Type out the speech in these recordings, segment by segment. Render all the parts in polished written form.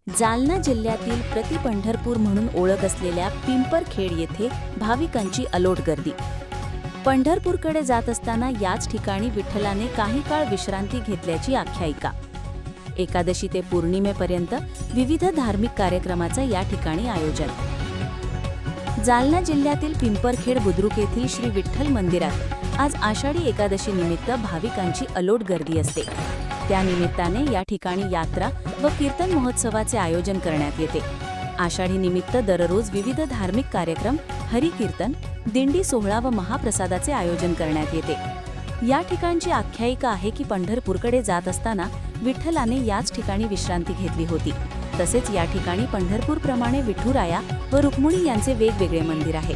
जालना जिल्ह्यातील प्रति पंढरपूर म्हणून ओळख असलेल्या पिंपरखेड येथे भाविकांची अलोट गर्दी। पंढरपूरकडे जात असताना याच ठिकाणी विठ्ठलाने काही काळ विश्रांती घेतल्याची आख्यायिका। एकादशी ते पौर्णिमेपर्यंत विविध धार्मिक कार्यक्रमाचं या ठिकाणी आयोजन। जालना जिल्ह्यातील पिंपरखेड बुद्रुक येथील श्री विठ्ठल मंदिरात आज आषाढी एकादशी निमित्त भाविकांची अलोट गर्दी असते। त्या निमित्ताने या ठिकाणी यात्रा व कीर्तन महोत्सवाचे आयोजन करण्यात येते। आषाढी निमित्त दररोज विविध धार्मिक कार्यक्रम, हरिकीर्तन, दिंडी सोहळा व महाप्रसादाचे आयोजन करण्यात येते। या ठिकाणची आख्यायिका आहे की पंढरपूरकडे जात असताना विठ्ठलाने याच ठिकाणी विश्रांती घेतली होती। तसेच या ठिकाणी पंढरपूरप्रमाणे विठुराया व रुक्मिणी यांचे वेगवेगळे मंदिर आहे।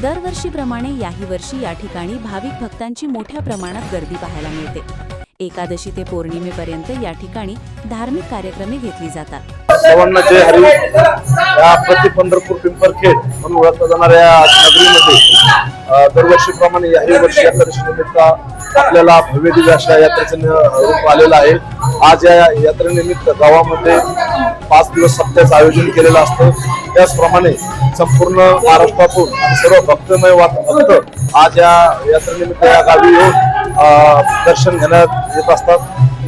दरवर्षीप्रमाणे याही वर्षी या ठिकाणी भाविक भक्तांची मोठ्या प्रमाणात गर्दी पाहायला मिळते। एकादशी ते पौर्णिमेपर्यंत या ठिकाणी धार्मिक कार्यक्रमे घेतली जातात। सर्वांना जय हरी। या प्रति पंढरपूर पिंपरखेड म्हणून ओळखल्या जाणाऱ्या नगरीमध्ये दरवर्षीप्रमाणे याही वर्षी एकादशी निमित्त आपल्याला भव्य दिव्य अशा यात्रेचं रूप आलेलं आहे। आज या यात्रेनिमित्त गावामध्ये 5 दिवस सप्त्याचं आयोजन केलेलं असतं। त्याचप्रमाणे संपूर्ण महाराष्ट्रातून सर्व भक्तमय भक्त आज या यात्रेनिमित्त या गावी येऊन दर्शन घेण्यात येत असतात।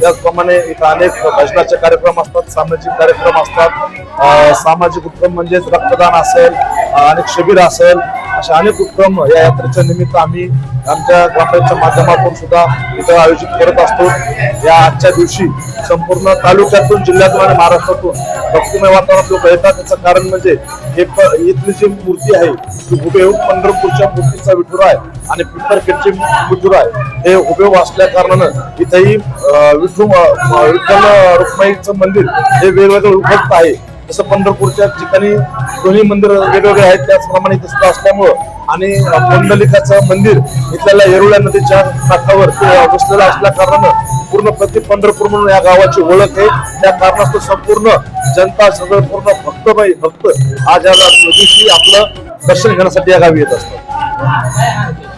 त्याचप्रमाणे इथं अनेक भजनाचे कार्यक्रम असतात, सामाजिक कार्यक्रम असतात। सामाजिक उपक्रम म्हणजेच रक्तदान असेल, अनेक शिबिर असेल, अशा अनेक उपक्रम या यात्रेच्या निमित्त आम्ही आमच्या ग्रामपंचायतच्या माध्यमातून सुद्धा इथं आयोजित करत असतो। या आजच्या दिवशी संपूर्ण तालुक्यातून, जिल्ह्यातून आणि महाराष्ट्रातून भक्तिमय वातावरण लोक येतात। त्याचं कारण म्हणजे इथली जी मूर्ती आहे ती हुबेहूब पंढरपूरच्या मूर्तीचा विठुराय आणि पिंपरखेडची विठुराय हे हुबेहूब असल्या कारणानं इथेही विठ्ठल रुक्मिणीचं मंदिर हे वेगवेगळं उपलब्ध आहे। जसं पंढरपूरच्या ठिकाणी दोन्ही मंदिर वेगवेगळे आहेत, त्याचप्रमाणे इथं असल्यामुळं आणि पुंडलिकाचं मंदिर इथल्या येरुळा नदीच्या काठावर बसलेलं असल्या कारणानं पूर्ण प्रति पंढरपूर म्हणून या गावाची ओळख आहे। त्या कारणास्तव संपूर्ण जनता, सगळं पूर्ण भक्त आज या दिवशी आपलं दर्शन घेण्यासाठी या गावी येत असतात।